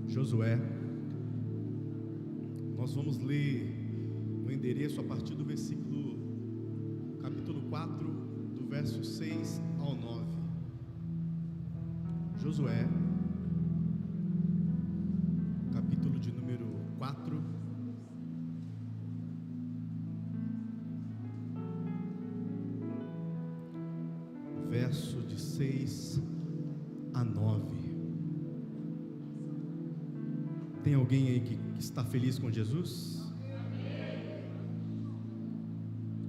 Josué. Nós vamos ler o endereço a partir do capítulo 4, do verso 6 ao 9. Josué, capítulo de número 4, verso de 6 a 9. Tem alguém aí que está feliz com Jesus?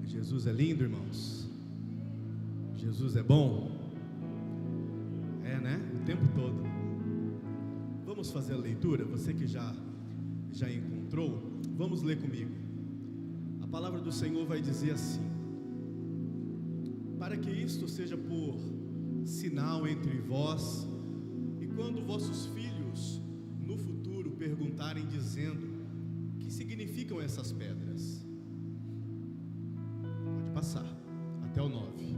Jesus é lindo, irmãos. Jesus é bom. É, né? O tempo todo. Vamos fazer a leitura. Você que já encontrou, vamos ler comigo. A palavra do Senhor vai dizer assim: para que isto seja por sinal entre vós, e quando vossos filhos no futuro perguntarem dizendo: que significam essas pedras? Pode passar até o 9.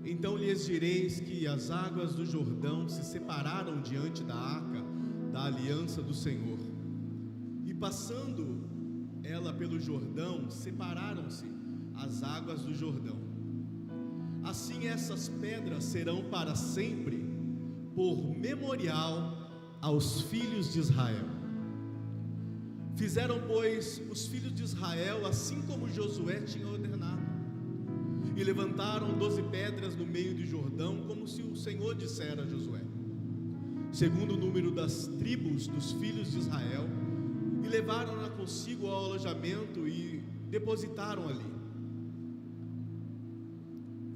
Então lhes direis que as águas do Jordão se separaram diante da arca da aliança do Senhor, e passando ela pelo Jordão, separaram-se as águas do Jordão. Assim essas pedras serão para sempre por memorial aos filhos de Israel. Fizeram, pois, os filhos de Israel assim como Josué tinha ordenado, e levantaram 12 pedras no meio do Jordão, como se o Senhor dissera a Josué, segundo o número das tribos dos filhos de Israel, e levaram-na consigo ao alojamento e depositaram ali.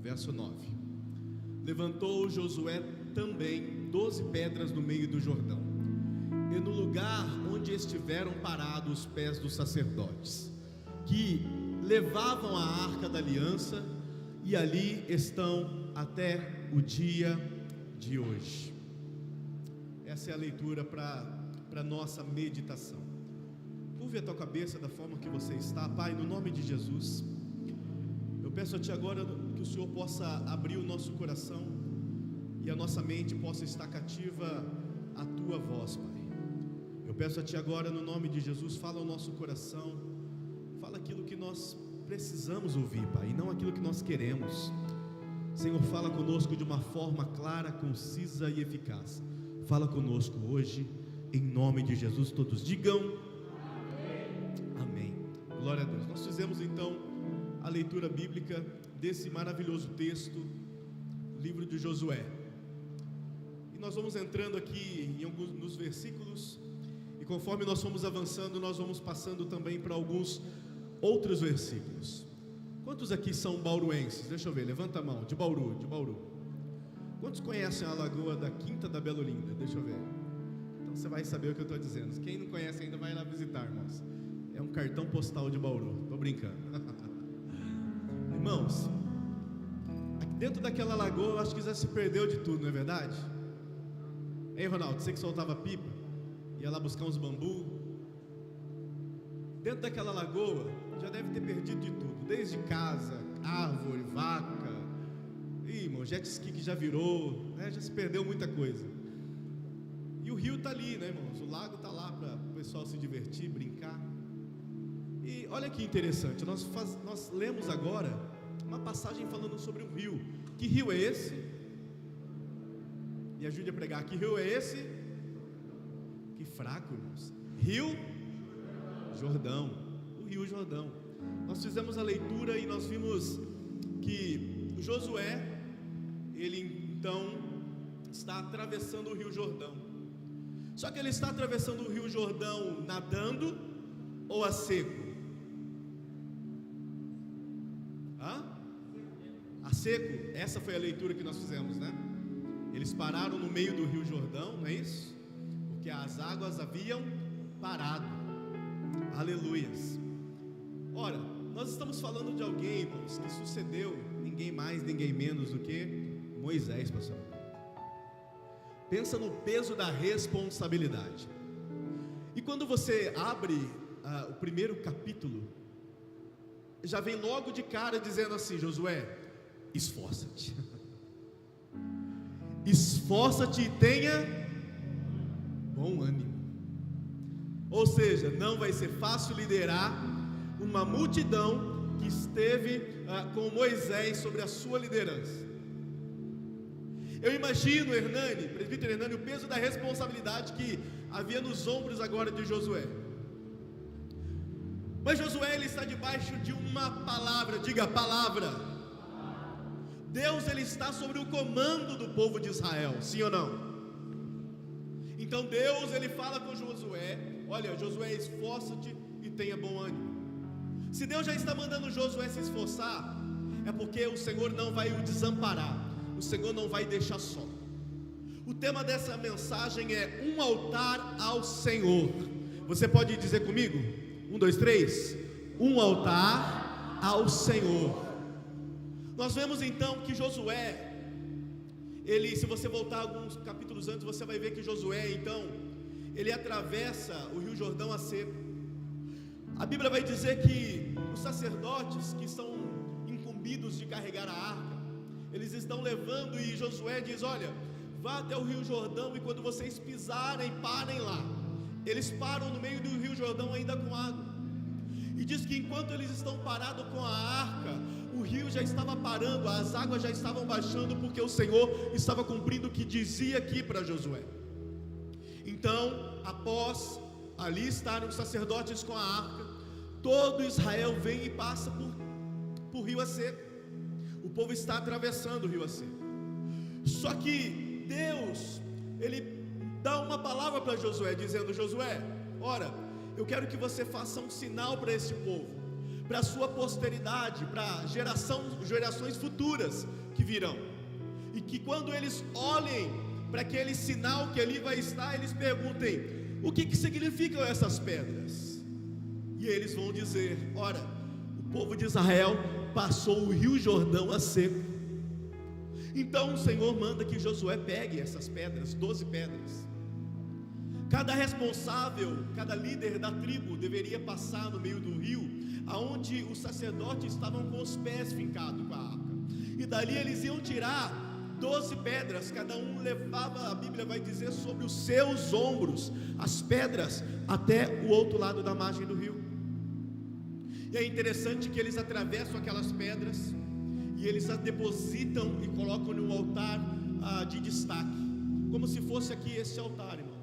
Verso 9. Levantou Josué também 12 pedras no meio do Jordão, e no lugar onde estiveram parados os pés dos sacerdotes, que levavam a arca da aliança, e ali estão até o dia de hoje. Essa é a leitura para nossa meditação. Curve a tua cabeça da forma que você está. Pai, no nome de Jesus, eu peço a Ti agora que o Senhor possa abrir o nosso coração e a nossa mente possa estar cativa à Tua voz, Pai. Eu peço a Ti agora, no nome de Jesus, fala ao nosso coração, fala aquilo que nós precisamos ouvir, Pai, e não aquilo que nós queremos. Senhor, fala conosco de uma forma clara, concisa e eficaz. Fala conosco hoje, em nome de Jesus. Todos digam amém. Glória a Deus. Nós fizemos então a leitura bíblica desse maravilhoso texto, livro de Josué, e nós vamos entrando aqui em alguns nos versículos, e conforme nós fomos avançando, nós vamos passando também para alguns outros versículos. Quantos aqui são bauruenses? Deixa eu ver, levanta a mão. De Bauru. Quantos conhecem a lagoa da Quinta da Bela Olinda? Deixa eu ver. Então você vai saber o que eu estou dizendo. Quem não conhece ainda, vai lá visitar, irmãos. É um cartão postal de Bauru. Estou brincando. Irmãos, dentro daquela lagoa, eu acho que já se perdeu de tudo, não é verdade? Ei, Ronaldo, você que soltava pipa, ia lá buscar uns bambu. Dentro daquela lagoa, já deve ter perdido de tudo, desde casa, árvore, vaca, irmão, jet ski que já virou, né? Já se perdeu muita coisa. E o rio está ali, né, irmãos? O lago está lá para o pessoal se divertir, brincar. E olha que interessante, nós lemos agora uma passagem falando sobre um rio. Que rio é esse? Me ajude a pregar. Que rio é esse? Que fraco, irmãos. Rio Jordão. O rio Jordão. Nós fizemos a leitura e nós vimos que Josué, ele então está atravessando o rio Jordão. Só que ele está atravessando o rio Jordão nadando ou a seco? A seco. Essa foi a leitura que nós fizemos, né? Eles pararam no meio do rio Jordão, não é isso? Porque as águas haviam parado. Aleluias. Ora, nós estamos falando de alguém, irmãos, que sucedeu ninguém mais, ninguém menos do que Moisés, pastor. Pensa no peso da responsabilidade. E quando você abre o primeiro capítulo, já vem logo de cara dizendo assim: Josué, esforça-te. Esforça-te e tenha bom ânimo. Ou seja, não vai ser fácil liderar uma multidão que esteve com Moisés sobre a sua liderança. Eu imagino presbítero Hernani, o peso da responsabilidade que havia nos ombros agora de Josué. Mas Josué, ele está debaixo de uma palavra, diga palavra. Deus, ele está sobre o comando do povo de Israel, sim ou não? Então Deus, ele fala com Josué: olha, Josué, esforça-te e tenha bom ânimo. Se Deus já está mandando Josué se esforçar, é porque o Senhor não vai o desamparar, o Senhor não vai deixar só. O tema dessa mensagem é um altar ao Senhor. Você pode dizer comigo? 1, 2, 3. Um altar ao Senhor. Nós vemos então que Josué, se você voltar alguns capítulos antes, você vai ver que Josué, então, ele atravessa o Rio Jordão a seco. A Bíblia vai dizer que os sacerdotes que são incumbidos de carregar a arca, eles estão levando, e Josué diz: olha, vá até o Rio Jordão, e quando vocês pisarem, parem lá. Eles param no meio do Rio Jordão ainda com água, e diz que enquanto eles estão parados com a arca, o rio já estava parando, as águas já estavam baixando, porque o Senhor estava cumprindo o que dizia aqui para Josué. Então, após ali estarem os sacerdotes com a arca, todo Israel vem e passa por rio a seco. O povo está atravessando o rio a seco. Só que Deus, ele dá uma palavra para Josué, dizendo: Josué, ora, eu quero que você faça um sinal para esse povo, para a sua posteridade, para gerações futuras que virão, e que quando eles olhem para aquele sinal que ali vai estar, eles perguntem: o que significam essas pedras? E eles vão dizer: ora, o povo de Israel passou o Rio Jordão a seco. Então o Senhor manda que Josué pegue essas pedras, 12 pedras. Cada responsável, cada líder da tribo deveria passar no meio do rio, aonde os sacerdotes estavam com os pés fincados com a arca, e dali eles iam tirar 12 pedras, cada um levava, a Bíblia vai dizer, sobre os seus ombros, as pedras até o outro lado da margem do rio. E é interessante que eles atravessam aquelas pedras, e eles as depositam e colocam num altar de destaque, como se fosse aqui esse altar, irmãos.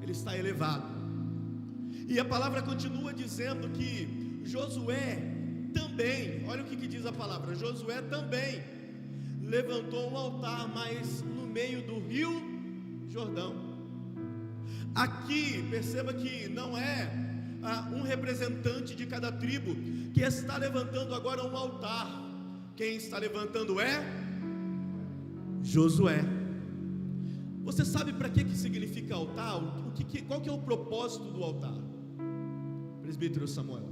Ele está elevado, e a palavra continua dizendo que Josué também, olha o que diz a palavra, Josué também levantou um altar, mas no meio do Rio Jordão. Aqui, perceba que não é um representante de cada tribo que está levantando agora um altar. Quem está levantando é Josué. Você sabe para que significa altar? Qual que é o propósito do altar? Presbítero Samuel,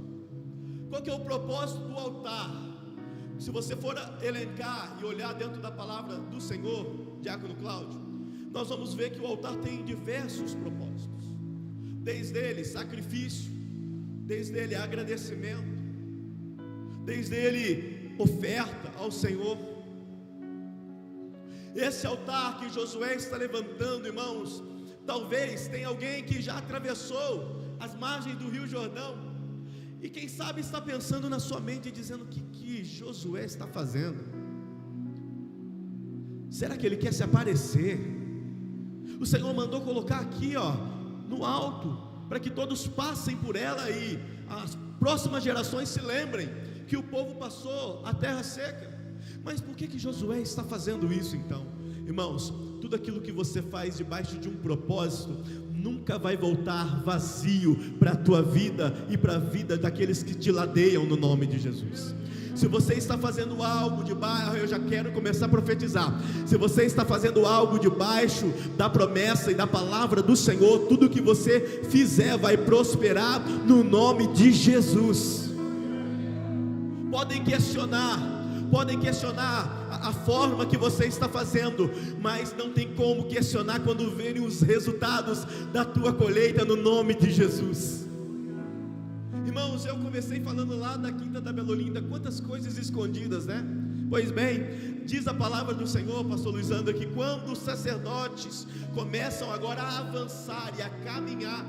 qual que é o propósito do altar? Se você for elencar e olhar dentro da palavra do Senhor, Diácono Cláudio, nós vamos ver que o altar tem diversos propósitos. Desde ele sacrifício, desde ele agradecimento, desde ele oferta ao Senhor. Esse altar que Josué está levantando, irmãos, talvez tenha alguém que já atravessou as margens do Rio Jordão, e quem sabe está pensando na sua mente, dizendo: o que Josué está fazendo? Será que ele quer se aparecer? O Senhor mandou colocar aqui, no alto, para que todos passem por ela, e as próximas gerações se lembrem que o povo passou a terra seca. Mas por que Josué está fazendo isso então? Irmãos, tudo aquilo que você faz debaixo de um propósito nunca vai voltar vazio para a tua vida e para a vida daqueles que te ladeiam, no nome de Jesus. Se você está fazendo algo debaixo, eu já quero começar a profetizar. Se você está fazendo algo debaixo da promessa e da palavra do Senhor, tudo que você fizer vai prosperar no nome de Jesus. Podem questionar a forma que você está fazendo, mas não tem como questionar quando verem os resultados da tua colheita, no nome de Jesus. Irmãos, eu comecei falando lá da Quinta da Bela Olinda, quantas coisas escondidas, né? Pois bem, diz a palavra do Senhor, pastor Luiz André, que quando os sacerdotes começam agora a avançar e a caminhar,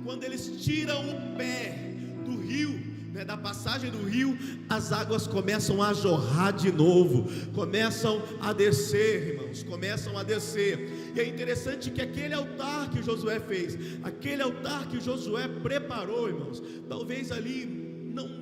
quando eles tiram o pé do rio, da passagem do rio, as águas começam a jorrar de novo, começam a descer, irmãos, começam a descer. E é interessante que aquele altar que Josué fez, aquele altar que Josué preparou, irmãos, talvez ali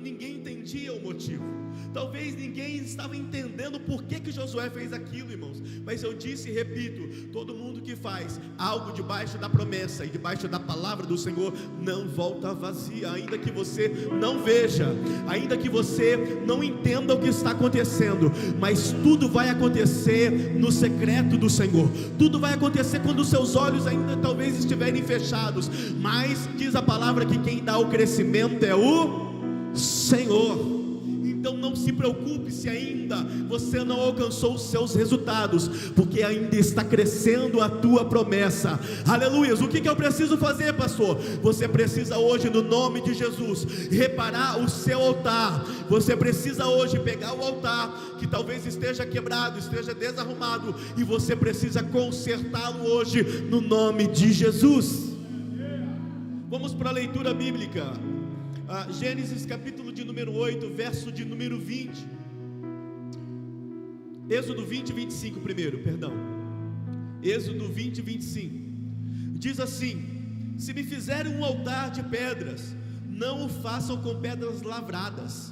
ninguém entendia o motivo, talvez ninguém estava entendendo por que Josué fez aquilo, irmãos. Mas eu disse e repito: todo mundo que faz algo debaixo da promessa e debaixo da palavra do Senhor não volta vazia, ainda que você não veja, ainda que você não entenda o que está acontecendo, mas tudo vai acontecer no secreto do Senhor, tudo vai acontecer quando os seus olhos ainda talvez estiverem fechados. Mas diz a palavra que quem dá o crescimento é o Senhor. Então não se preocupe se ainda você não alcançou os seus resultados, porque ainda está crescendo a tua promessa. Aleluias. O que eu preciso fazer, pastor? Você precisa hoje, no nome de Jesus, reparar o seu altar. Você precisa hoje pegar o altar que talvez esteja quebrado, esteja desarrumado, e você precisa consertá-lo hoje, no nome de Jesus. Vamos para a leitura bíblica. Gênesis capítulo de número 8, verso de número 20. Êxodo 20, 25 primeiro, perdão. Êxodo 20, 25. Diz assim: se me fizerem um altar de pedras, não o façam com pedras lavradas,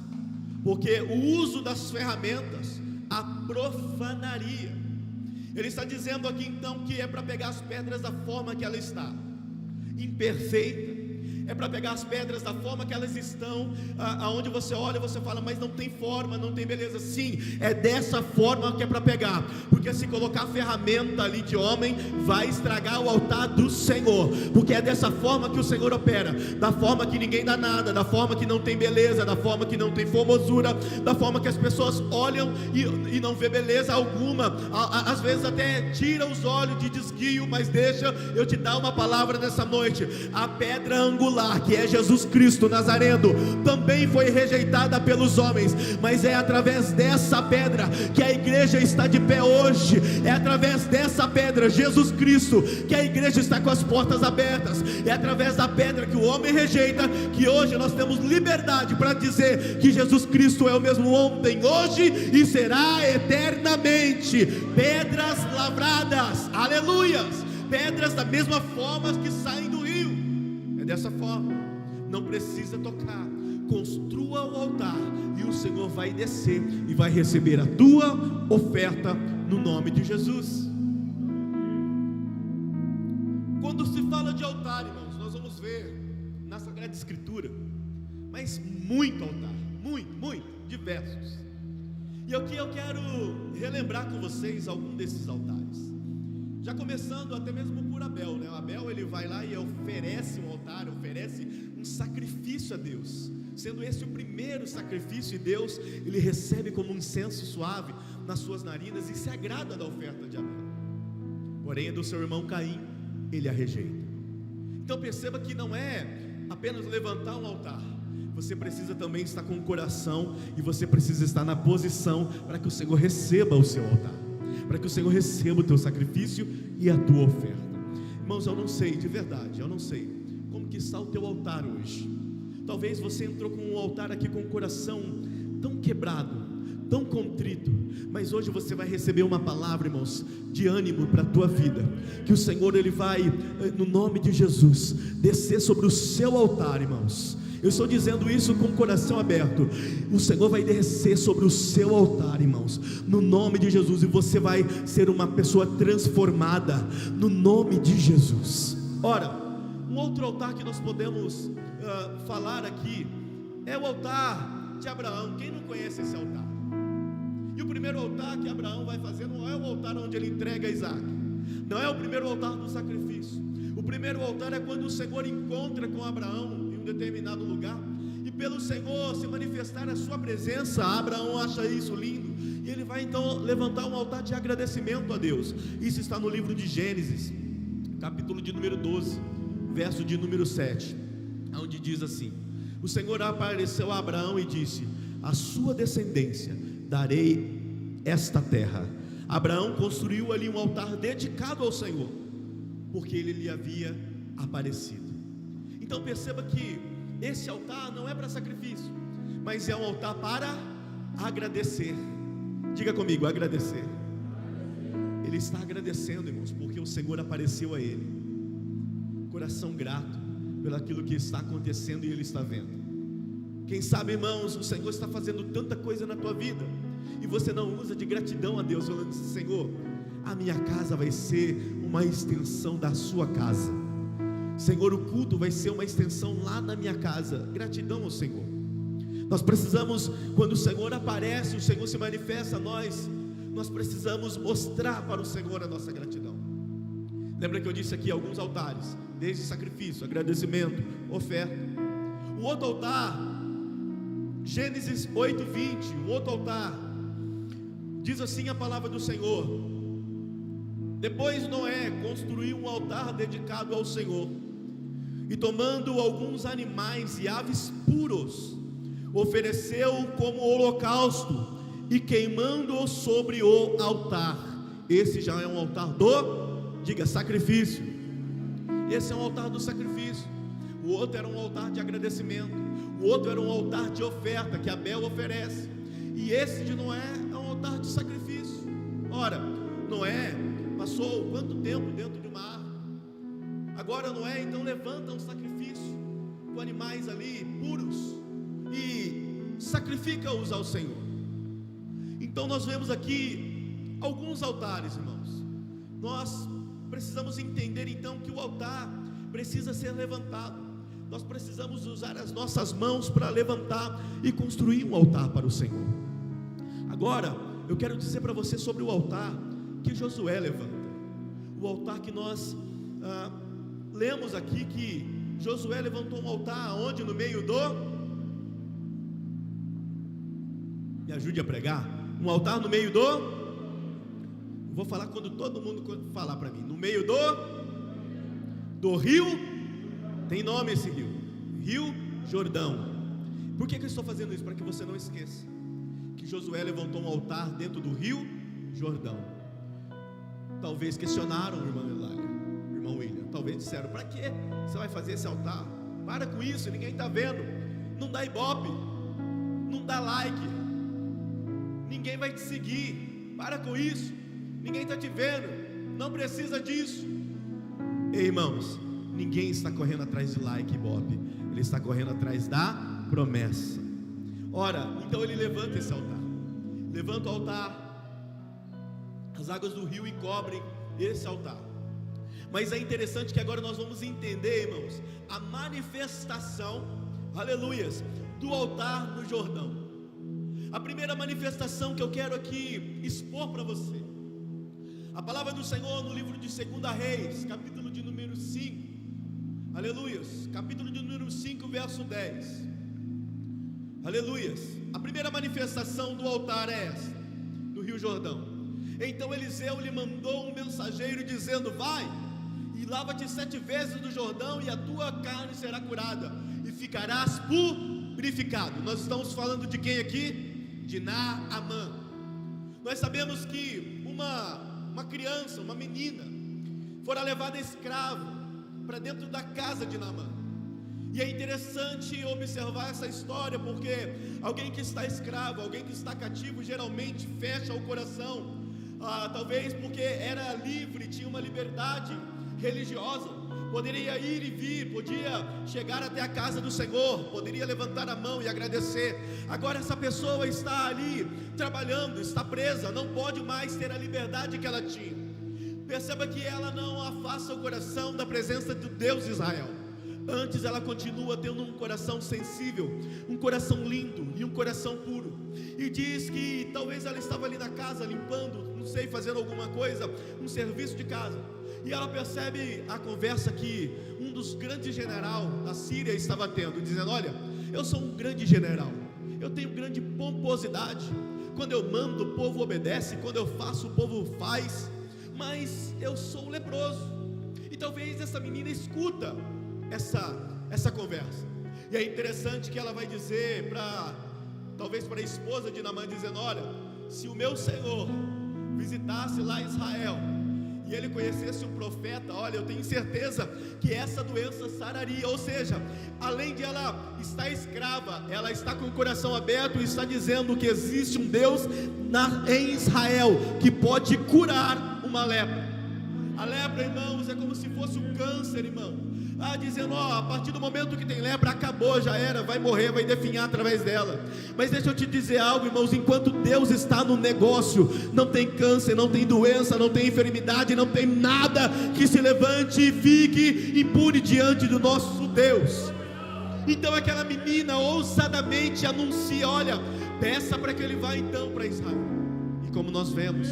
porque o uso das ferramentas a profanaria. Ele está dizendo aqui então que é para pegar as pedras da forma que ela está, imperfeita. É para pegar as pedras da forma que elas estão, aonde você olha, você fala, mas não tem forma, não tem beleza. Sim, é dessa forma que é para pegar, porque se colocar ferramenta ali de homem, vai estragar o altar do Senhor, porque é dessa forma que o Senhor opera, da forma que ninguém dá nada, da forma que não tem beleza, da forma que não tem formosura, da forma que as pessoas olham e não vê beleza alguma, às vezes até tira os olhos de desguio. Mas deixa eu te dar uma palavra nessa noite: a pedra angular, que é Jesus Cristo Nazareno, também foi rejeitada pelos homens, mas é através dessa pedra que a igreja está de pé hoje. É através dessa pedra, Jesus Cristo, que a igreja está com as portas abertas. É através da pedra que o homem rejeita, que hoje nós temos liberdade para dizer que Jesus Cristo é o mesmo ontem, hoje e será eternamente. Pedras lavradas, aleluias, pedras da mesma forma que saem do rio. Dessa forma, não precisa tocar, construa o altar e o Senhor vai descer e vai receber a tua oferta no nome de Jesus. Quando se fala de altar, irmãos, nós vamos ver na Sagrada Escritura, mas muito altar, muito, diversos. E aqui eu quero relembrar com vocês algum desses altares. Já começando até mesmo por Abel, né? Abel, ele vai lá e oferece um altar, oferece um sacrifício a Deus, sendo esse o primeiro sacrifício, e Deus, ele recebe como um incenso suave nas suas narinas e se agrada da oferta de Abel. Porém, do seu irmão Caim, ele a rejeita. Então perceba que não é apenas levantar um altar, você precisa também estar com o coração, e você precisa estar na posição para que o Senhor receba o seu altar, para que o Senhor receba o teu sacrifício e a tua oferta. Irmãos, eu não sei, de verdade, eu não sei como que está o teu altar hoje. Talvez você entrou com um altar aqui com o coração tão quebrado, tão contrito, mas hoje você vai receber uma palavra, irmãos, de ânimo para a tua vida, que o Senhor, ele vai, no nome de Jesus, descer sobre o seu altar, irmãos. Eu estou dizendo isso com o coração aberto. O Senhor vai descer sobre o seu altar, irmãos, no nome de Jesus, e você vai ser uma pessoa transformada, no nome de Jesus. Ora, um outro altar que nós podemos falar aqui é o altar de Abraão. Quem não conhece esse altar? E o primeiro altar que Abraão vai fazer não é o altar onde ele entrega Isaac, não é o primeiro altar do sacrifício. O primeiro altar é quando o Senhor encontra com Abraão determinado lugar, e pelo Senhor se manifestar a sua presença, Abraão acha isso lindo, e ele vai então levantar um altar de agradecimento a Deus. Isso está no livro de Gênesis, capítulo de número 12, verso de número 7, onde diz assim: o Senhor apareceu a Abraão e disse: a sua descendência darei esta terra. Abraão construiu ali um altar dedicado ao Senhor, porque ele lhe havia aparecido. Então perceba que esse altar não é para sacrifício, mas é um altar para agradecer. Diga comigo, agradecer. Ele está agradecendo, irmãos, porque o Senhor apareceu a ele. Coração grato pelo aquilo que está acontecendo e ele está vendo. Quem sabe, irmãos, o Senhor está fazendo tanta coisa na tua vida e você não usa de gratidão a Deus, falando assim: Senhor, a minha casa vai ser uma extensão da sua casa. Senhor, o culto vai ser uma extensão lá na minha casa. Gratidão ao Senhor. Nós precisamos, quando o Senhor aparece, o Senhor se manifesta a nós, nós precisamos mostrar para o Senhor a nossa gratidão. Lembra que eu disse aqui alguns altares, desde sacrifício, agradecimento, oferta. O outro altar, Gênesis 8:20, o outro altar, diz assim a palavra do Senhor: depois Noé construiu um altar dedicado ao Senhor, e tomando alguns animais e aves puros, ofereceu como holocausto, e queimando-o sobre o altar. Esse já é um altar diga, sacrifício. Esse é um altar do sacrifício. O outro era um altar de agradecimento. O outro era um altar de oferta que Abel oferece. E esse de Noé é um altar de sacrifício. Ora, Noé passou quanto tempo dentro de uma arca? Agora Noé então levanta um sacrifício com animais ali puros e sacrifica-os ao Senhor. Então nós vemos aqui alguns altares, irmãos. Nós precisamos entender então que o altar precisa ser levantado. Nós precisamos usar as nossas mãos para levantar e construir um altar para o Senhor. Agora eu quero dizer para você sobre o altar que Josué levanta. O altar que nós lemos aqui, que Josué levantou um altar onde? No meio me ajude a pregar. Um altar no meio vou falar quando todo mundo falar para mim. No meio do rio. Tem nome esse rio, Rio Jordão. Por que eu estou fazendo isso? Para que você não esqueça que Josué levantou um altar dentro do Rio Jordão. Talvez questionaram, irmão William. Talvez disseram: para que você vai fazer esse altar? Para com isso, ninguém está vendo. Não dá ibope, não dá like, ninguém vai te seguir. Para com isso, ninguém está te vendo, não precisa disso. Ei, irmãos, ninguém está correndo atrás de like e ibope, ele está correndo atrás da promessa. Ora, então ele levanta esse altar, levanta o altar, as águas do rio encobrem esse altar. Mas é interessante que agora nós vamos entender, irmãos, a manifestação, aleluias, do altar no Jordão. A primeira manifestação que eu quero aqui expor para você, a palavra do Senhor no livro de 2 Reis, capítulo de número 5, aleluias, capítulo de número 5, verso 10, aleluias. A primeira manifestação do altar é essa, no Rio Jordão. Então Eliseu lhe mandou um mensageiro dizendo: vai e lava-te 7 vezes no Jordão, e a tua carne será curada, e ficarás purificado. Nós estamos falando de quem aqui? De Naamã. Nós sabemos que uma criança, uma menina, fora levada escravo para dentro da casa de Naamã. E é interessante observar essa história, porque alguém que está escravo, alguém que está cativo, geralmente fecha o coração, talvez porque era livre, tinha uma liberdade religiosa, poderia ir e vir, podia chegar até a casa do Senhor, poderia levantar a mão e agradecer. Agora essa pessoa está ali trabalhando, está presa, não pode mais ter a liberdade que ela tinha. Perceba que ela não afasta o coração da presença do Deus de Israel. Antes ela continua tendo um coração sensível, um coração lindo e um coração puro. E diz que talvez ela estava ali na casa limpando, não sei, fazendo alguma coisa, um serviço de casa. E ela percebe a conversa que um dos grandes generais da Síria estava tendo, dizendo: olha, eu sou um grande general, eu tenho grande pomposidade, quando eu mando o povo obedece, quando eu faço o povo faz, mas eu sou um leproso. E talvez essa menina escuta essa conversa, e é interessante que ela vai dizer talvez para a esposa de Naamã, dizendo: olha, se o meu Senhor visitasse lá Israel, e ele conhecesse um profeta, olha, eu tenho certeza que essa doença sararia. Ou seja, além de ela estar escrava, ela está com o coração aberto e está dizendo que existe um Deus em Israel que pode curar uma lepra. A lepra, irmãos, é como se fosse um câncer, irmão. Dizendo, a partir do momento que tem lepra, acabou, já era, vai morrer, vai definhar através dela. Mas deixa eu te dizer algo, irmãos, enquanto Deus está no negócio, não tem câncer, não tem doença, não tem enfermidade, não tem nada que se levante e fique impune diante do nosso Deus. Então aquela menina ousadamente anuncia, olha, peça para que ele vá então para Israel. E como nós vemos,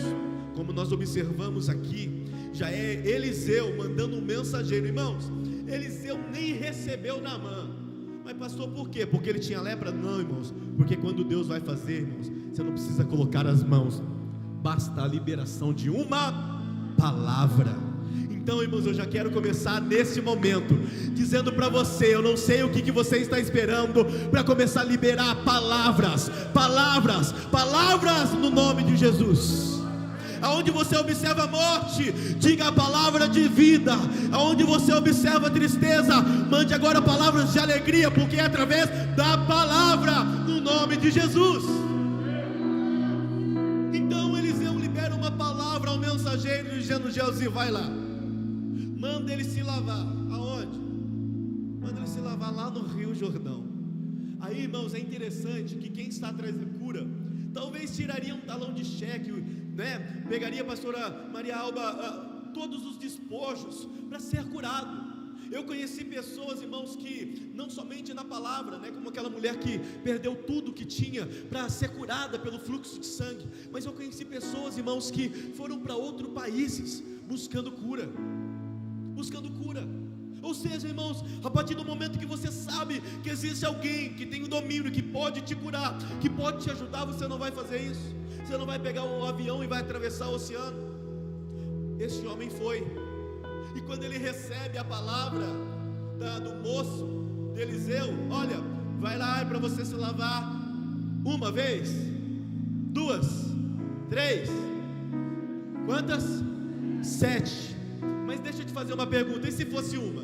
como nós observamos aqui, já é Eliseu mandando um mensageiro. Irmãos, Eliseu nem recebeu Naamã. Mas pastor, por quê? Porque ele tinha lepra? Não, irmãos, porque quando Deus vai fazer, irmãos, você não precisa colocar as mãos, basta a liberação de uma palavra. Então, irmãos, eu já quero começar nesse momento dizendo para você, eu não sei o que você está esperando para começar a liberar palavras no nome de Jesus. Aonde você observa a morte, diga a palavra de vida. Aonde você observa a tristeza, mande agora palavras de alegria, porque é através da palavra, no nome de Jesus. Então Eliseu libera uma palavra ao mensageiro, dizendo: Geazi, vai lá, manda ele se lavar. Aonde? Manda ele se lavar lá no Rio Jordão. Aí, irmãos, é interessante que quem está atrás da cura talvez tiraria um talão de cheque, né? Pegaria a pastora Maria Alba todos os despojos para ser curado. Eu conheci pessoas, irmãos, que não somente na palavra, né, como aquela mulher que perdeu tudo que tinha para ser curada pelo fluxo de sangue, mas eu conheci pessoas, irmãos, que foram para outros países buscando cura. Ou seja, irmãos, a partir do momento que você sabe que existe alguém que tem o domínio, que pode te curar, que pode te ajudar, você não vai fazer isso. Você não vai pegar um avião e vai atravessar o oceano. Este homem foi. E quando ele recebe a palavra do moço, de Eliseu, olha, vai lá para você se lavar uma vez, 2, 3, quantas? 7. Mas deixa eu te fazer uma pergunta, e se fosse uma?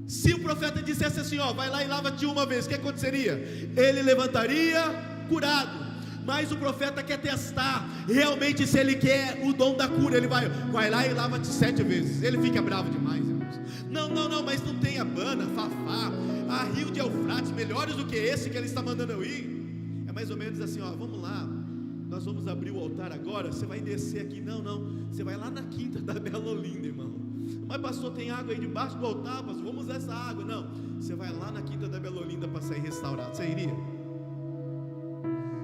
Se o profeta dissesse assim, vai lá e lava-te uma vez, o que aconteceria? Ele levantaria curado. Mas o profeta quer testar realmente se ele quer o dom da cura. Ele vai lá e lava-te 7 vezes. Ele fica bravo demais, irmãos. Não, mas não tem Abana, Fafá, a Rio de Eufrates melhores do que esse que ele está mandando eu ir. É mais ou menos assim, vamos lá, nós vamos abrir o altar agora, você vai descer aqui. Não, você vai lá na quinta da Bela Olinda, irmão. Mas pastor, tem água aí debaixo do altar, pastor, vamos usar essa água. Não, você vai lá na quinta da Bela Olinda para sair restaurado. Você iria?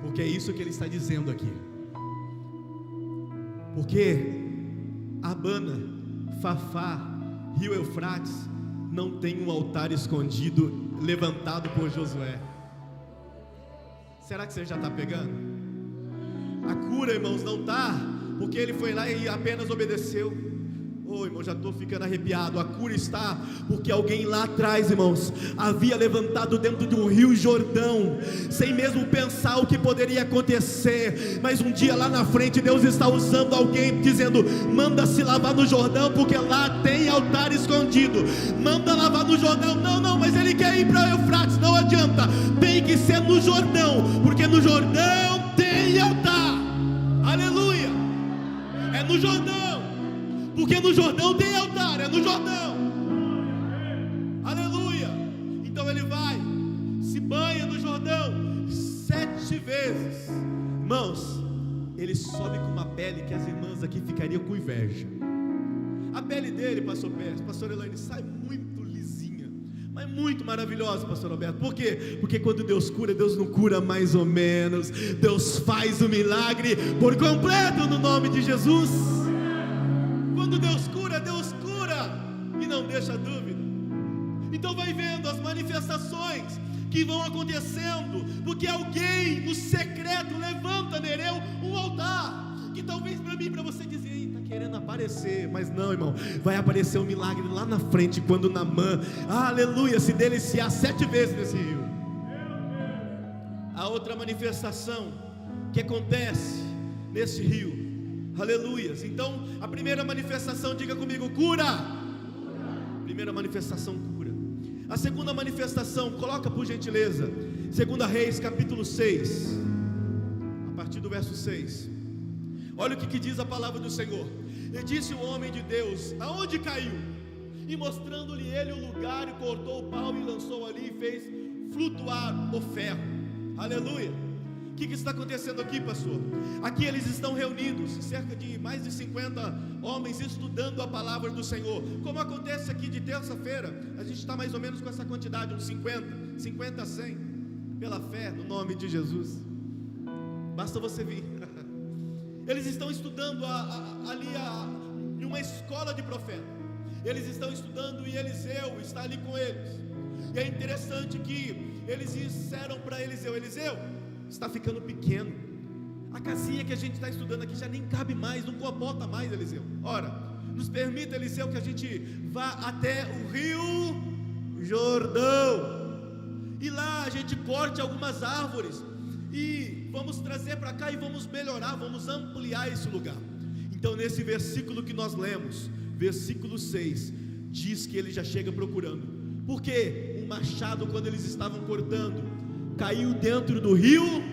Porque é isso que ele está dizendo aqui. Porque Abana, Fafá, Rio Eufrates não tem um altar escondido levantado por Josué. Será que você já está pegando? A cura, irmãos, não está porque ele foi lá e apenas obedeceu. Irmão, já estou ficando arrepiado. A cura está porque alguém lá atrás, irmãos, havia levantado dentro de um rio Jordão, sem mesmo pensar o que poderia acontecer. Mas um dia lá na frente, Deus está usando alguém, dizendo: manda se lavar no Jordão, porque lá tem altar escondido. Manda lavar no Jordão. Não, mas ele quer ir para Eufrates. Não adianta, tem que ser no Jordão, porque no Jordão tem altar. Aleluia. É no Jordão, porque no Jordão tem altar, é no Jordão. Aleluia. Então ele vai, se banha no Jordão 7 vezes. Irmãos, ele sobe com uma pele que as irmãs aqui ficariam com inveja. A pele dele, pastor Pérez, pastor Elaine, sai muito lisinha, mas muito maravilhosa, pastor Roberto. Por quê? Porque quando Deus cura, Deus não cura mais ou menos. Deus faz o milagre por completo no nome de Jesus. Quando Deus cura e não deixa dúvida. Então vai vendo as manifestações que vão acontecendo, porque alguém no secreto levanta, Nereu, um altar, que talvez para mim e para você dizer: está querendo aparecer, mas não, irmão, vai aparecer um milagre lá na frente, quando Naamã, aleluia, se deliciar 7 vezes nesse rio. A outra manifestação que acontece nesse rio Aleluias. Então, a primeira manifestação, diga comigo, cura. Primeira manifestação, cura. A segunda manifestação, coloca por gentileza, 2 Reis, capítulo 6, a partir do verso 6. Olha o que diz a palavra do Senhor. E disse o homem de Deus: aonde caiu? E mostrando-lhe ele o lugar, e cortou o pau e lançou ali, e fez flutuar o ferro. Aleluia. O que está acontecendo aqui, pastor? Aqui eles estão reunidos, cerca de mais de 50 homens, estudando a palavra do Senhor. Como acontece aqui de terça-feira, a gente está mais ou menos com essa quantidade, uns 50 a 100, pela fé, no nome de Jesus. Basta você vir. Eles estão estudando ali em uma escola de profeta. Eles estão estudando e Eliseu está ali com eles. E é interessante que eles disseram para Eliseu: Eliseu, está ficando pequeno. A casinha que a gente está estudando aqui já nem cabe mais, não comporta mais, Eliseu. Ora, nos permita, Eliseu, que a gente vá até o Rio Jordão, e lá a gente corte algumas árvores, e vamos trazer para cá, e vamos melhorar, vamos ampliar esse lugar. Então nesse versículo que nós lemos, versículo 6, diz que ele já chega procurando, porque o machado, quando eles estavam cortando, caiu dentro do rio.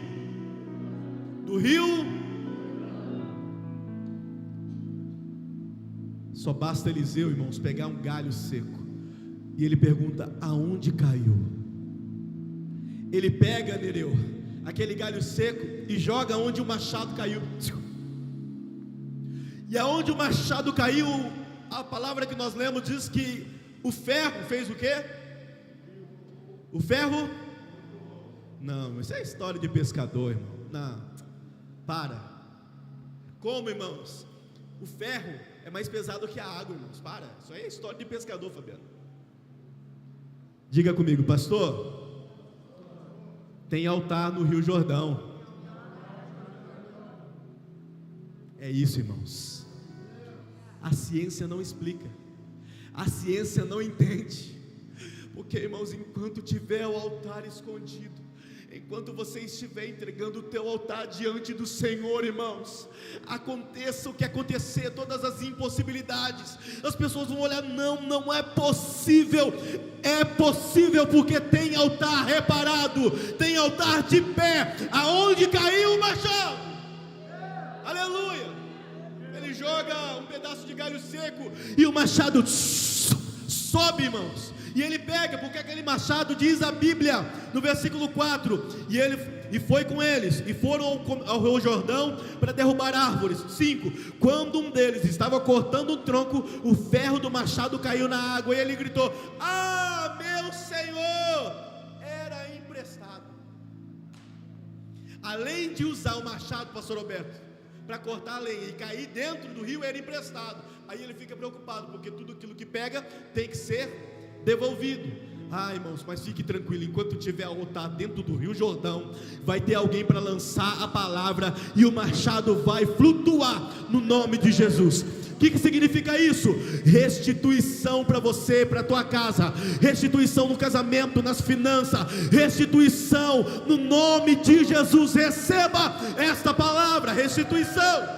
Só basta Eliseu, irmãos, pegar um galho seco, e ele pergunta: aonde caiu? Ele pega, Nereu, aquele galho seco e joga onde o machado caiu. E aonde o machado caiu, a palavra que nós lemos diz que o ferro fez o quê? O ferro? Não, isso é história de pescador, irmão. Não, para. Como, irmãos? O ferro é mais pesado que a água, irmãos. Para, isso aí é história de pescador, Fabiano. Diga comigo, pastor. Tem altar no Rio Jordão. É isso, irmãos. A ciência não explica, a ciência não entende, porque, irmãos, enquanto tiver o altar escondido, enquanto você estiver entregando o teu altar diante do Senhor, irmãos, aconteça o que acontecer, todas as impossibilidades, as pessoas vão olhar: não é possível. É possível, porque tem altar reparado, tem altar de pé, aonde caiu o machado. Aleluia. Ele joga um pedaço de galho seco, e o machado sobe, irmãos. E ele pega, porque aquele machado, diz a Bíblia no versículo 4, e foi com eles, e foram ao Rio Jordão para derrubar árvores. 5, quando um deles estava cortando um tronco, o ferro do machado caiu na água, e ele gritou: ah, meu Senhor, era emprestado. Além de usar o machado, pastor Roberto, para cortar a lenha e cair dentro do rio, era emprestado. Aí ele fica preocupado, porque tudo aquilo que pega tem que ser devolvido. Ah, irmãos, mas fique tranquilo, enquanto tiver altar dentro do Rio Jordão, vai ter alguém para lançar a palavra, e o machado vai flutuar no nome de Jesus. O que significa isso? Restituição para você, para a tua casa, restituição no casamento, nas finanças, restituição no nome de Jesus. Receba esta palavra, restituição.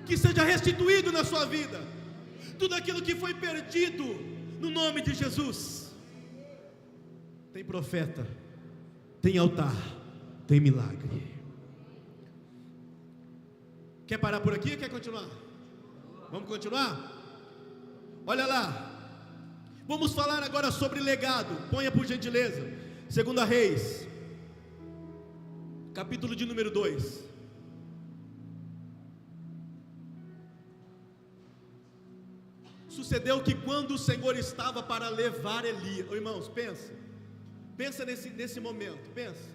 Que seja restituído na sua vida tudo aquilo que foi perdido, no nome de Jesus. Tem profeta, tem altar, tem milagre. Quer parar por aqui ou quer continuar? Vamos continuar? Olha lá. Vamos falar agora sobre legado. Ponha por gentileza 2 Reis, capítulo de número 2. Sucedeu que quando o Senhor estava para levar Elias, irmãos, pensa nesse momento, pensa.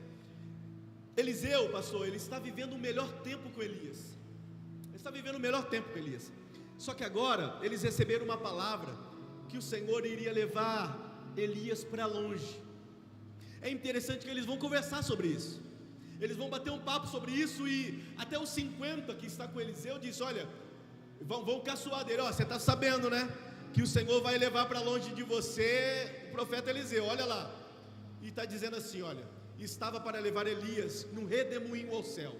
Eliseu, pastor, ele está vivendo o melhor tempo com Elias. Ele está vivendo o melhor tempo com Elias. Só que agora eles receberam uma palavra que o Senhor iria levar Elias para longe. É interessante que eles vão conversar sobre isso. Eles vão bater um papo sobre isso, e até os 50 que está com Eliseu diz: olha, vão caçoar dele: ó, você está sabendo, né, que o Senhor vai levar para longe de você o profeta Eliseu, olha lá. E está dizendo assim: olha, estava para levar Elias num redemoinho ao céu.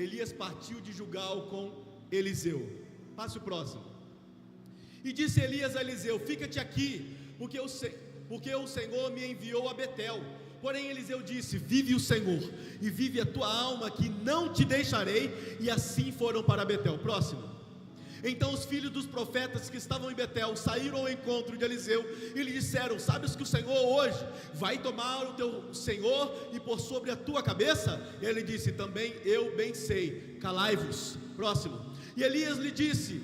Elias partiu de Gilgal com Eliseu. Passe o próximo. E disse Elias a Eliseu: fica-te aqui, porque o Senhor me enviou a Betel. Porém Eliseu disse: vive o Senhor, e vive a tua alma, que não te deixarei. E assim foram para Betel. Próximo. Então os filhos dos profetas que estavam em Betel saíram ao encontro de Eliseu e lhe disseram: sabes que o Senhor hoje vai tomar o teu senhor e pôr sobre a tua cabeça? E ele disse: também eu bem sei, calai-vos. Próximo. E Elias lhe disse: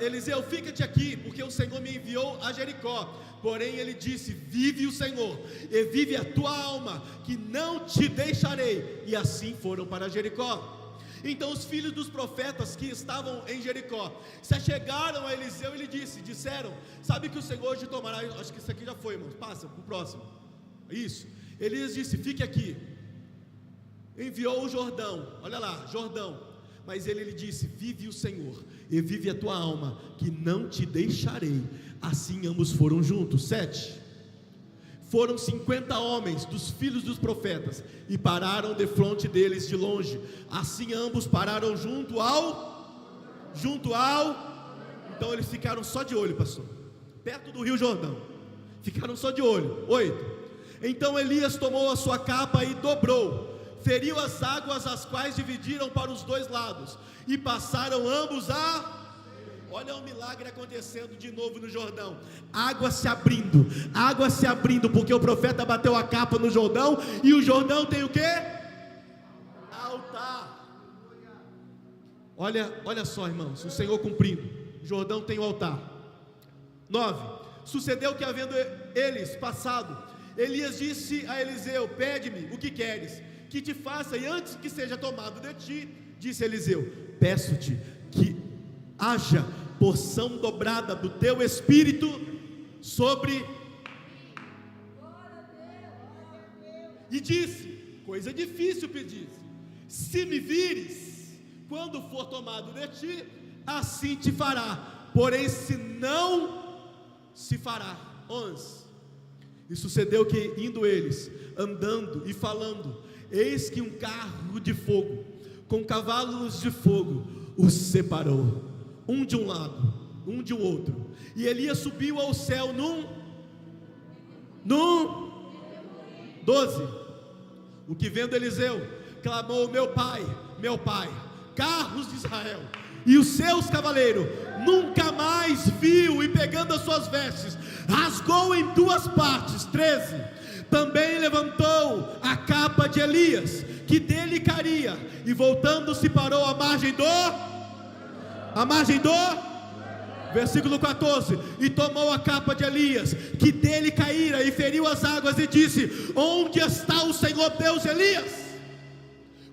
Eliseu, fica-te aqui, porque o Senhor me enviou a Jericó. Porém ele disse: vive o Senhor, e vive a tua alma, que não te deixarei. E assim foram para Jericó. Então os filhos dos profetas que estavam em Jericó se achegaram a Eliseu e lhe disseram: sabe que o Senhor hoje tomará. Acho que isso aqui já foi, irmãos, passa para o próximo. Isso. Elias disse: fique aqui. Enviou o Jordão, olha lá, Jordão. Mas ele lhe disse: vive o Senhor, e vive a tua alma, que não te deixarei. Assim ambos foram juntos. 7. Foram 50 homens dos filhos dos profetas e pararam defronte deles de longe. Assim ambos pararam junto ao. Então eles ficaram só de olho, pastor, perto do rio Jordão. Ficaram só de olho. 8. Então Elias tomou a sua capa e dobrou, feriu as águas, as quais dividiram para os dois lados, e passaram ambos a. Olha o milagre acontecendo de novo no Jordão. Água se abrindo, porque o profeta bateu a capa no Jordão. E o Jordão tem o quê? Altar. Olha só, irmãos, o Senhor cumprindo. O Jordão tem o altar. 9. Sucedeu que, havendo eles passado, Elias disse a Eliseu: pede-me o que queres que te faça, e antes que seja tomado de ti. Disse Eliseu: peço-te que haja porção dobrada do teu espírito sobre. E disse: coisa difícil pedir, se me vires, quando for tomado de ti, assim te fará, porém se não, se fará. 11. E sucedeu que, indo eles, andando e falando, eis que um carro de fogo, com cavalos de fogo, os separou, um de um lado, um de um outro. E Elias subiu ao céu num 12. O que vendo Eliseu, clamou: meu pai, carros de Israel e os seus cavaleiros. Nunca mais viu, e pegando as suas vestes, rasgou em duas partes. 13. Também levantou a capa de Elias, que dele caía, e voltando-se parou à margem do. Versículo 14. E tomou a capa de Elias, que dele caíra, e feriu as águas, e disse: onde está o Senhor Deus de Elias?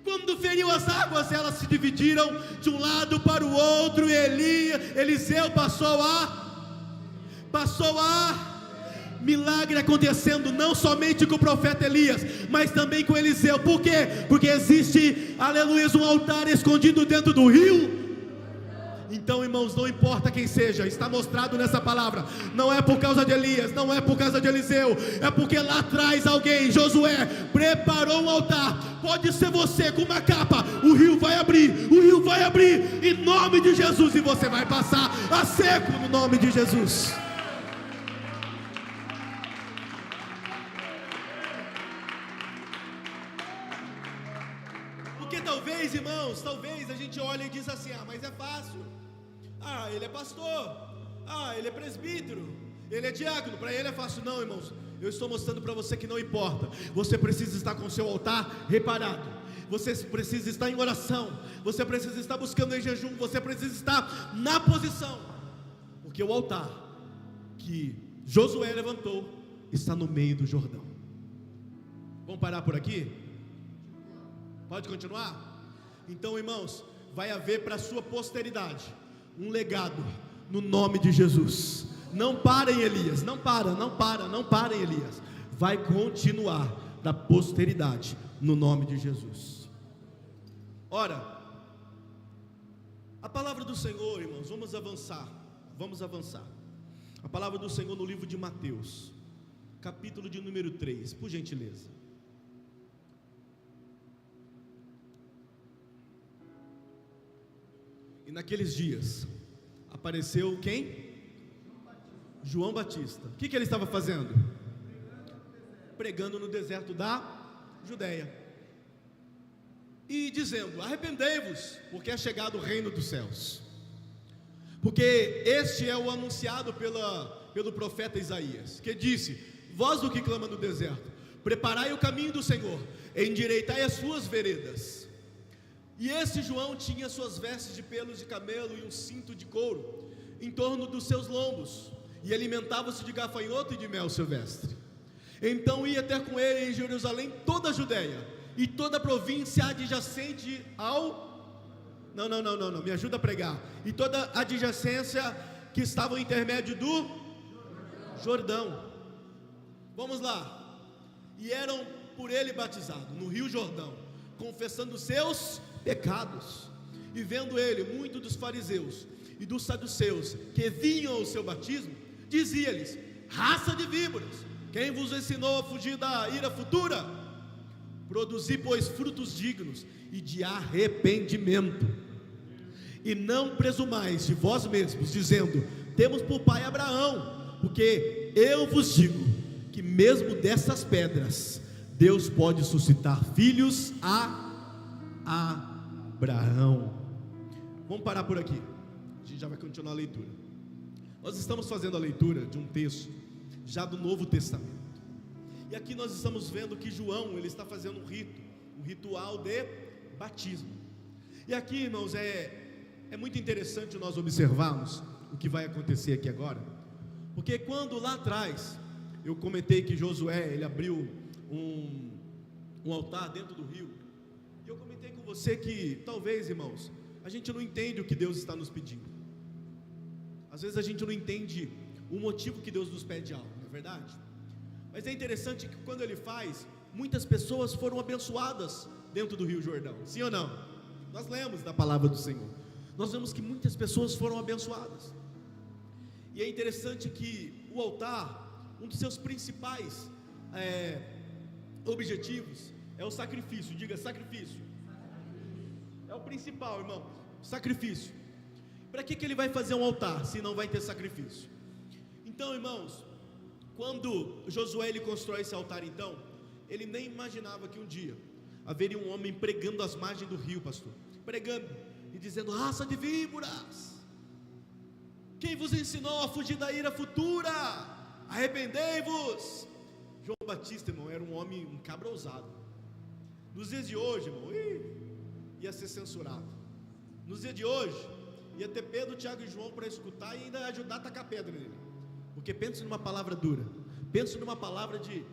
Quando feriu as águas, elas se dividiram de um lado para o outro, e Eliseu passou a milagre acontecendo, não somente com o profeta Elias, mas também com Eliseu. Por quê? Porque existe, aleluia, um altar escondido dentro do rio. Então, irmãos, não importa quem seja, está mostrado nessa palavra. Não é por causa de Elias, não é por causa de Eliseu, é porque lá atrás alguém, Josué, preparou um altar. Pode ser você com uma capa, o rio vai abrir, em nome de Jesus, e você vai passar a seco no nome de Jesus. Porque talvez, irmãos, a gente olha e diz assim: mas é fácil. Ele é pastor, ele é presbítero, ele é diácono, para ele é fácil. Não, irmãos, eu estou mostrando para você que não importa. Você precisa estar com o seu altar reparado, você precisa estar em oração, você precisa estar buscando em jejum, você precisa estar na posição, porque o altar que Josué levantou está no meio do Jordão. Vamos parar por aqui? Pode continuar? Então, irmãos, vai haver para a sua posteridade um legado no nome de Jesus. Não parem, Elias, não parem, Elias. Vai continuar da posteridade no nome de Jesus. Ora, a palavra do Senhor, irmãos, vamos avançar. A palavra do Senhor no livro de Mateus, capítulo de número 3, por gentileza. E naqueles dias apareceu quem? João Batista. O que ele estava fazendo? Pregando no deserto da Judeia e dizendo: arrependei-vos, porque é chegado o reino dos céus. Porque este é o anunciado pelo profeta Isaías, que disse: voz do que clama no deserto, preparai o caminho do Senhor, endireitai as suas veredas. E esse João tinha suas vestes de pelos de camelo e um cinto de couro em torno dos seus lombos, e alimentava-se de gafanhoto e de mel silvestre. Então ia ter com ele em Jerusalém toda a Judeia e toda a província adjacente ao... Não, me ajuda a pregar. E toda a adjacência que estava no intermédio do Jordão. Vamos lá. E eram por ele batizados no rio Jordão, confessando seus pecados. E vendo ele muito dos fariseus e dos saduceus que vinham ao seu batismo, dizia-lhes: raça de víboras, quem vos ensinou a fugir da ira futura? Produzi, pois, frutos dignos e de arrependimento, e não presumais de vós mesmos, dizendo: temos por pai Abraão, porque eu vos digo que mesmo dessas pedras Deus pode suscitar filhos a Abraão. Vamos parar por aqui, a gente já vai continuar a leitura. Nós estamos fazendo a leitura de um texto já do Novo Testamento, e aqui nós estamos vendo que João, ele está fazendo um ritual de batismo. E aqui, irmãos, é muito interessante nós observarmos o que vai acontecer aqui agora, porque quando lá atrás eu comentei que Josué, ele abriu um altar dentro do rio, e eu comentei com você que talvez, irmãos, a gente não entende o que Deus está nos pedindo. Às vezes a gente não entende o motivo que Deus nos pede algo, não é verdade? Mas é interessante que quando ele faz, muitas pessoas foram abençoadas dentro do rio Jordão, sim ou não? Nós lemos da palavra do Senhor, nós vemos que muitas pessoas foram abençoadas. E é interessante que o altar, um dos seus principais objetivos é o sacrifício. Diga sacrifício. É o principal, irmão, sacrifício. Para que ele vai fazer um altar se não vai ter sacrifício? Então, irmãos, quando Josué ele constrói esse altar, então ele nem imaginava que um dia haveria um homem pregando às margens do rio, pastor, pregando e dizendo: raça de víboras, quem vos ensinou a fugir da ira futura? Arrependei-vos. João Batista, irmão, era um homem, um cabra ousado. Nos dias de hoje, irmão, ia ser censurado. Nos dias de hoje, ia ter Pedro, Tiago e João para escutar e ainda ajudar a tacar pedra nele. Porque pensa numa palavra dura, pensa numa palavra de...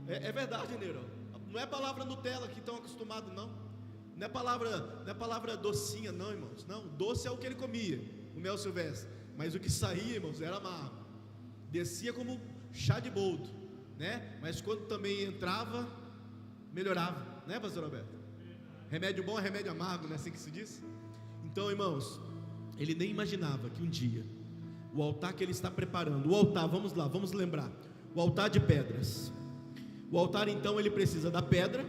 É verdade, Neirão, não é palavra Nutella que estão acostumados, não. Não é palavra docinha, não, irmãos. Não, doce é o que ele comia, o mel silvestre. Mas o que saía, irmãos, era amargo. Descia como chá de boldo, né? Mas quando também entrava, melhorava, né, pastor Roberto? Remédio bom é remédio amargo, não é assim que se diz? Então, irmãos, ele nem imaginava que um dia o altar que ele está preparando, o altar, vamos lá, vamos lembrar, o altar de pedras. O altar, então, ele precisa da pedra,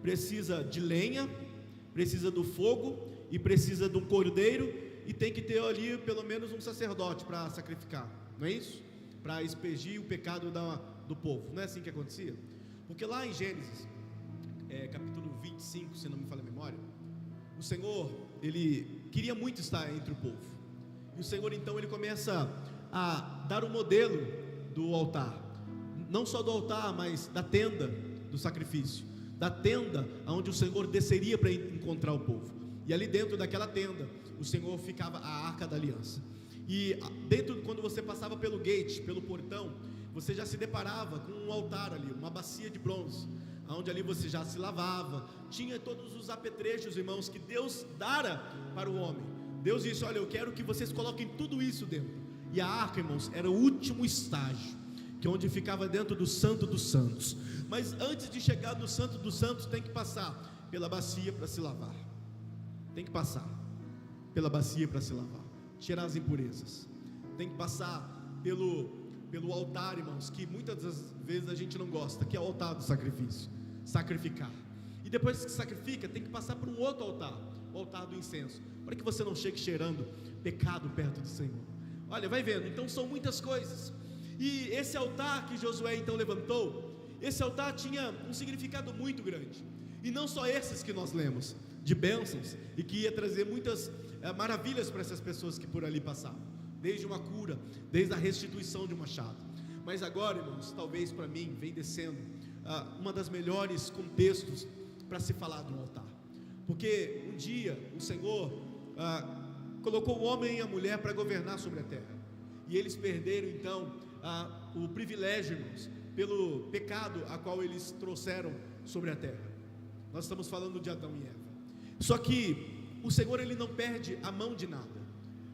precisa de lenha, precisa do fogo e precisa de um cordeiro, e tem que ter ali pelo menos um sacerdote para sacrificar, não é isso? Para expedir o pecado do povo. Não é assim que acontecia? Porque lá em Gênesis capítulo 25, se não me falha a memória, o Senhor, ele queria muito estar entre o povo, e o Senhor então ele começa a dar um modelo do altar, não só do altar, mas da tenda do sacrifício, da tenda onde o Senhor desceria para encontrar o povo. E ali dentro daquela tenda, o Senhor ficava a arca da aliança. E dentro, quando você passava pelo gate, pelo portão, você já se deparava com um altar ali, uma bacia de bronze, onde ali você já se lavava. Tinha todos os apetrechos, irmãos, que Deus dara para o homem. Deus disse: olha, eu quero que vocês coloquem tudo isso dentro. E a arca, irmãos, era o último estágio, que é onde ficava dentro do Santo dos Santos. Mas antes de chegar no Santo dos Santos, tem que passar pela bacia para se lavar. Tem que passar pela bacia para se lavar, tirar as impurezas. Tem que passar pelo altar, irmãos, que muitas das vezes a gente não gosta, que é o altar do sacrifício. Sacrificar. E depois que sacrifica, tem que passar por um outro altar, o altar do incenso, para que você não chegue cheirando pecado perto do Senhor. Olha, vai vendo, então são muitas coisas. E esse altar que Josué então levantou, esse altar tinha um significado muito grande, e não só esses que nós lemos, de bênçãos, e que ia trazer muitas maravilhas para essas pessoas que por ali passavam, desde uma cura, desde a restituição de um machado. Mas agora, irmãos, talvez para mim vem descendo uma das melhores contextos para se falar de um altar, porque um dia o Senhor colocou o homem e a mulher para governar sobre a terra, e eles perderam então o privilégio, irmãos, pelo pecado a qual eles trouxeram sobre a terra. Nós estamos falando de Adão e Eva. Só que o Senhor, Ele não perde a mão de nada.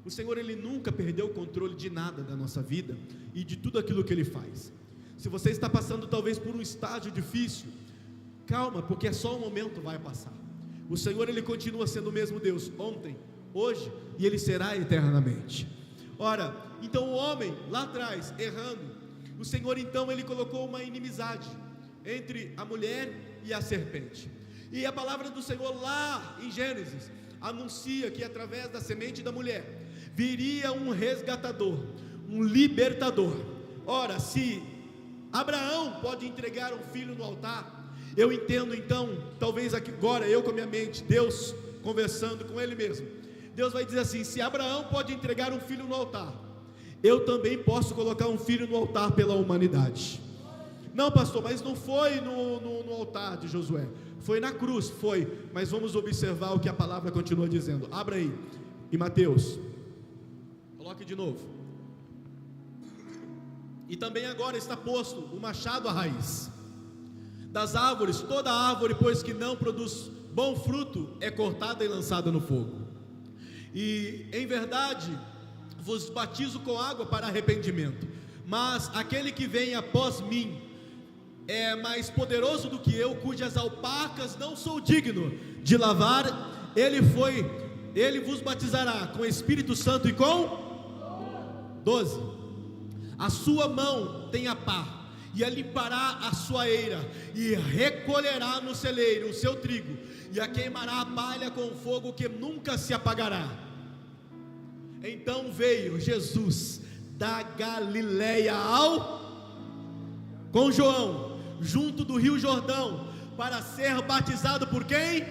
O Senhor, Ele nunca perdeu o controle de nada da nossa vida e de tudo aquilo que Ele faz. Se você está passando talvez por um estágio difícil, calma, porque é só um momento, vai passar. O Senhor, Ele continua sendo o mesmo Deus, ontem, hoje, e Ele será eternamente. Ora, então o homem lá atrás, errando, o Senhor então, Ele colocou uma inimizade entre a mulher e a serpente. E a palavra do Senhor lá em Gênesis anuncia que através da semente da mulher viria um resgatador, um libertador. Ora, se Abraão pode entregar um filho no altar, eu entendo então, talvez aqui agora eu com a minha mente, Deus conversando com Ele mesmo, Deus vai dizer assim: se Abraão pode entregar um filho no altar, eu também posso colocar um filho no altar pela humanidade. Não, pastor, mas não foi no altar de Josué, foi na cruz, foi, mas vamos observar o que a palavra continua dizendo. Abra aí, em Mateus, coloque de novo. E também agora está posto o machado à raiz das árvores, toda árvore, pois que não produz bom fruto, é cortada e lançada no fogo. E em verdade vos batizo com água para arrependimento, mas aquele que vem após mim é mais poderoso do que eu, cujas alparcas não sou digno de lavar. Ele vos batizará com Espírito Santo e com 12. A sua mão tem a pá, e a limpará a sua eira, e recolherá no celeiro o seu trigo, e a queimará a palha com fogo que nunca se apagará. Então veio Jesus da Galileia com João, junto do rio Jordão, para ser batizado por quem?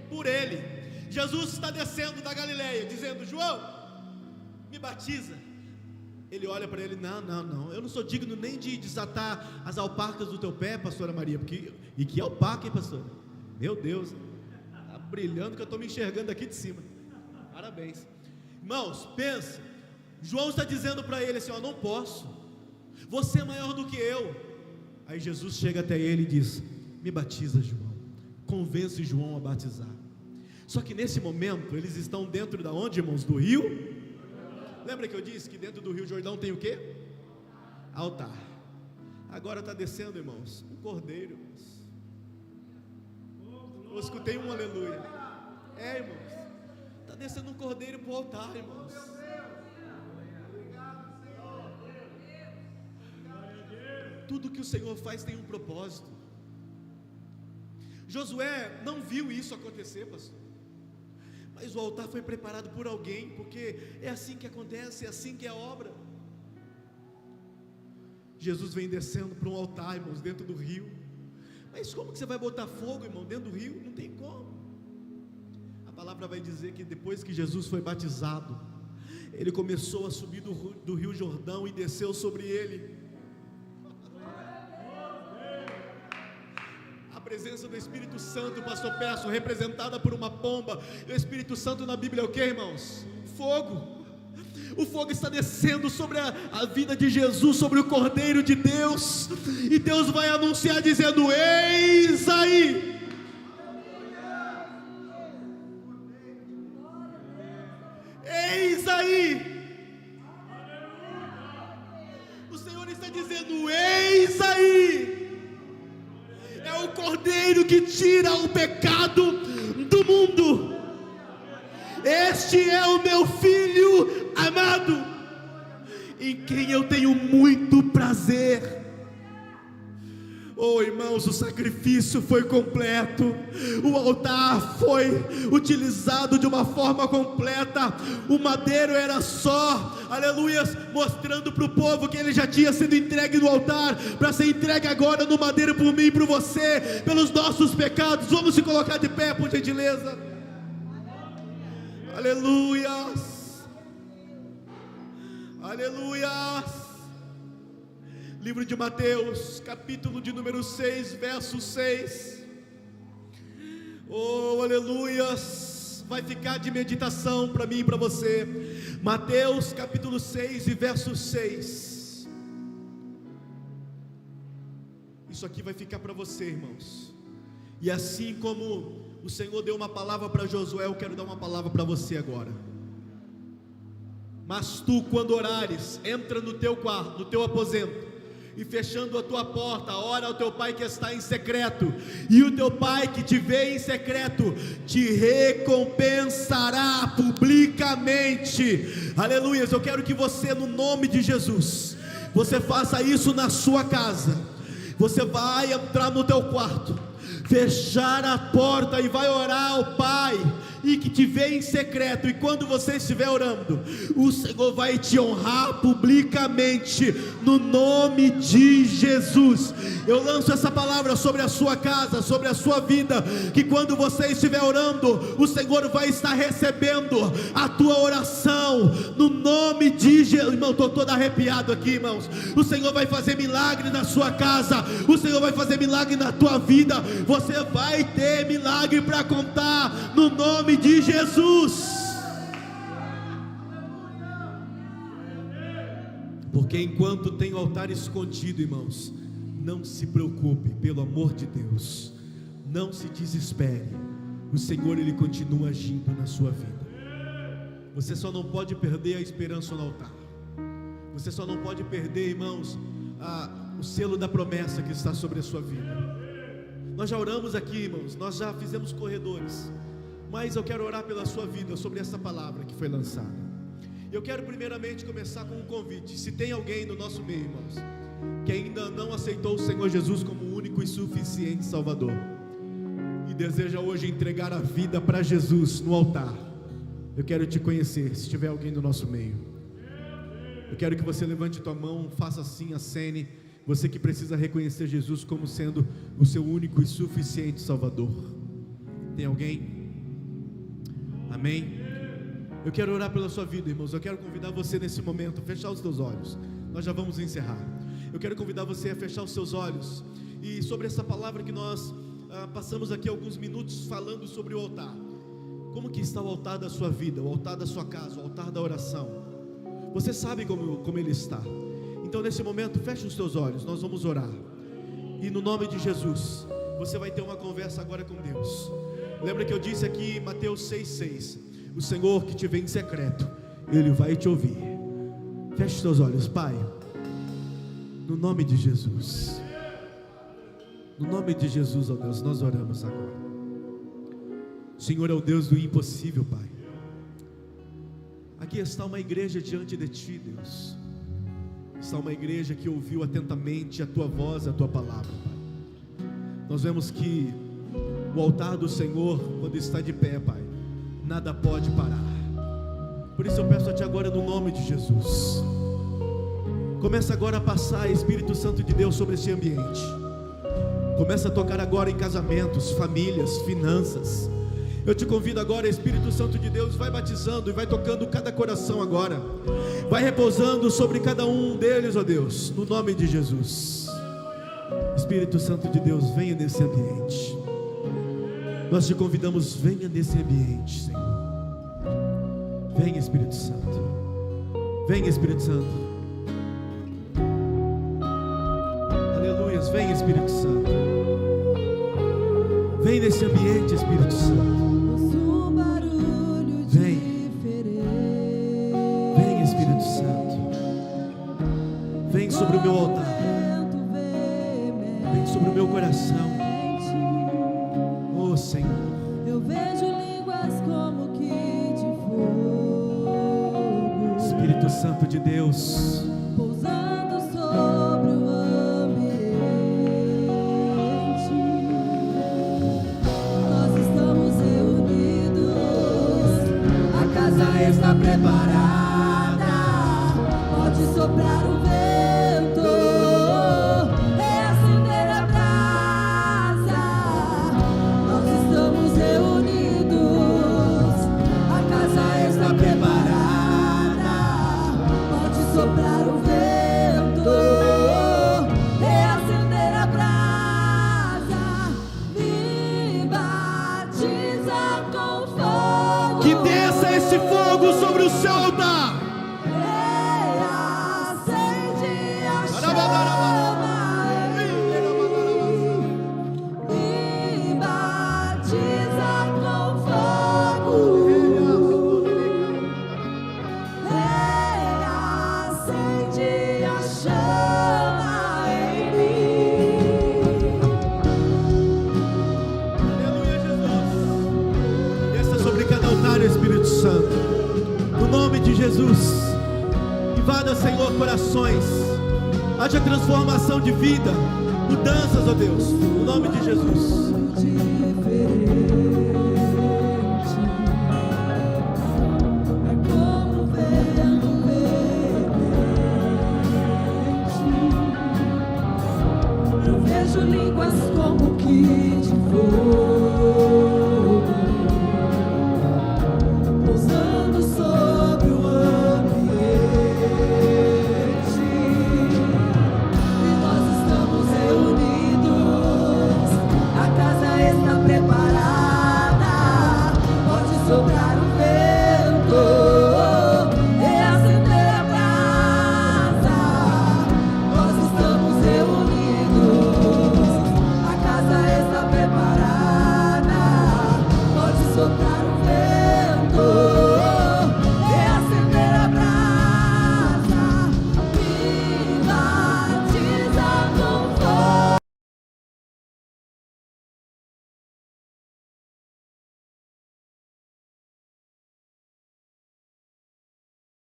Por ele. Jesus está descendo da Galileia, dizendo: João, me batiza. Ele olha para ele: não, eu não sou digno nem de desatar as alparcas do teu pé, pastora Maria. E que alparca, hein, pastor? Meu Deus, está brilhando que eu estou me enxergando aqui de cima. Parabéns. Irmãos, pensa, João está dizendo para ele assim: não posso, você é maior do que eu. Aí Jesus chega até ele e diz: me batiza, João. Convence João a batizar. Só que nesse momento eles estão dentro da onde, irmãos? Do rio. Lembra que eu disse que dentro do rio Jordão tem o quê? Altar. Agora está descendo, irmãos, um cordeiro, irmãos. Eu escutei um aleluia. Irmãos, está descendo um cordeiro para o altar, irmãos. Tudo que o Senhor faz tem um propósito. Josué não viu isso acontecer, pastor, mas o altar foi preparado por alguém, porque é assim que acontece, é assim que é a obra. Jesus vem descendo para um altar, irmãos, dentro do rio. Mas como que você vai botar fogo, irmão, dentro do rio? Não tem como. A palavra vai dizer que depois que Jesus foi batizado, ele começou a subir do rio Jordão e desceu sobre ele. A presença do Espírito Santo, pastor Peço, representada por uma pomba. O Espírito Santo na Bíblia é o que, irmãos? Fogo. O fogo está descendo sobre a vida de Jesus, sobre o Cordeiro de Deus, e Deus vai anunciar dizendo: eis aí. Eis aí. O Senhor está dizendo: eis aí. É o Cordeiro que tira o pecado do mundo. Este é o meu Filho amado, em quem eu tenho muito prazer. Oh, irmãos, o sacrifício foi completo, o altar foi utilizado de uma forma completa, o madeiro era só, aleluias, mostrando para o povo que ele já tinha sido entregue no altar, para ser entregue agora no madeiro por mim e por você, pelos nossos pecados. Vamos se colocar de pé, por gentileza. Aleluias, aleluias. Livro de Mateus, capítulo de número 6, verso 6. Oh, aleluias. Vai ficar de meditação para mim e para você. Mateus, capítulo 6 e verso 6. Isso aqui vai ficar para você, irmãos. E assim como o Senhor deu uma palavra para Josué, eu quero dar uma palavra para você agora. Mas tu, quando orares, entra no teu quarto, no teu aposento, e fechando a tua porta, ora ao teu pai que está em secreto, e o teu pai que te vê em secreto te recompensará publicamente. Aleluias. Eu quero que você, no nome de Jesus, você faça isso na sua casa. Você vai entrar no teu quarto, fechar a porta e vai orar ao Pai e que te vê em secreto, e quando você estiver orando, o Senhor vai te honrar publicamente, no nome de Jesus. Eu lanço essa palavra sobre a sua casa, sobre a sua vida, que quando você estiver orando, o Senhor vai estar recebendo a tua oração, no nome de Jesus. Irmão, estou todo arrepiado aqui, irmãos. O Senhor vai fazer milagre na sua casa, o Senhor vai fazer milagre na tua vida, você vai ter milagre para contar, no nome de Jesus. Porque enquanto tem o altar escondido, irmãos, não se preocupe, pelo amor de Deus, não se desespere. O Senhor, Ele continua agindo na sua vida. Você só não pode perder a esperança no altar. Você só não pode perder, irmãos, o selo da promessa que está sobre a sua vida. Nós já oramos aqui, irmãos, nós já fizemos corredores, mas eu quero orar pela sua vida, sobre essa palavra que foi lançada. Eu quero primeiramente começar com um convite. Se tem alguém no nosso meio, irmãos, que ainda não aceitou o Senhor Jesus como o único e suficiente Salvador, e deseja hoje entregar a vida para Jesus no altar, eu quero te conhecer. Se tiver alguém no nosso meio, eu quero que você levante tua mão, faça assim, acene. Você que precisa reconhecer Jesus como sendo o seu único e suficiente Salvador. Tem alguém? Amém? Eu quero orar pela sua vida, irmãos. Eu quero convidar você nesse momento a fechar os teus olhos. Nós já vamos encerrar. Eu quero convidar você a fechar os seus olhos. E sobre essa palavra que nós passamos aqui alguns minutos falando sobre o altar. Como que está o altar da sua vida, o altar da sua casa, o altar da oração? Você sabe como ele está. Então nesse momento, feche os teus olhos, nós vamos orar. E no nome de Jesus, você vai ter uma conversa agora com Deus. Lembra que eu disse aqui em Mateus 6,6: o Senhor que te vê em secreto, Ele vai te ouvir. Feche os teus olhos, Pai, no nome de Jesus. No nome de Jesus, ó Deus, nós oramos agora. O Senhor é o Deus do impossível, Pai. Aqui está uma igreja diante de Ti, Deus. Está uma igreja que ouviu atentamente a Tua voz, a Tua palavra, Pai. Nós vemos que o altar do Senhor, quando está de pé, Pai, nada pode parar. Por isso eu peço a Ti agora, no nome de Jesus, começa agora a passar, Espírito Santo de Deus, sobre esse ambiente. Começa a tocar agora em casamentos, famílias, finanças. Eu te convido agora, Espírito Santo de Deus, vai batizando e vai tocando cada coração agora. Vai repousando sobre cada um deles, ó Deus, no nome de Jesus. Espírito Santo de Deus, venha nesse ambiente. Nós te convidamos, venha nesse ambiente, Senhor. Venha, Espírito Santo. Venha, Espírito Santo. Aleluias, venha, Espírito Santo. Vem nesse ambiente, Espírito Santo. Vem, Espírito Santo. Vem sobre o meu altar. Vem sobre o meu coração. Oh, Senhor. Eu vejo línguas como que de fogo. Espírito Santo de Deus, pousando sobre o ambiente. preparada. Pode soprar o vento, reacender a brasa. Nós estamos reunidos, a casa está preparada. Pode soprar o vento, reacender a brasa. Me batiza com fogo. Que desça esse fogo sobre o seu altar. Acende a chama em mim. Me batiza com fogo. Acende a chama em mim. Aleluia, Jesus. Desça sobre cada altar, Espírito Santo. No nome de Jesus. Invada, Senhor, corações. Haja transformação de vida. Mudanças, ó Deus. No nome de Jesus. É como vento veemente. Eu vejo línguas como que de fogo.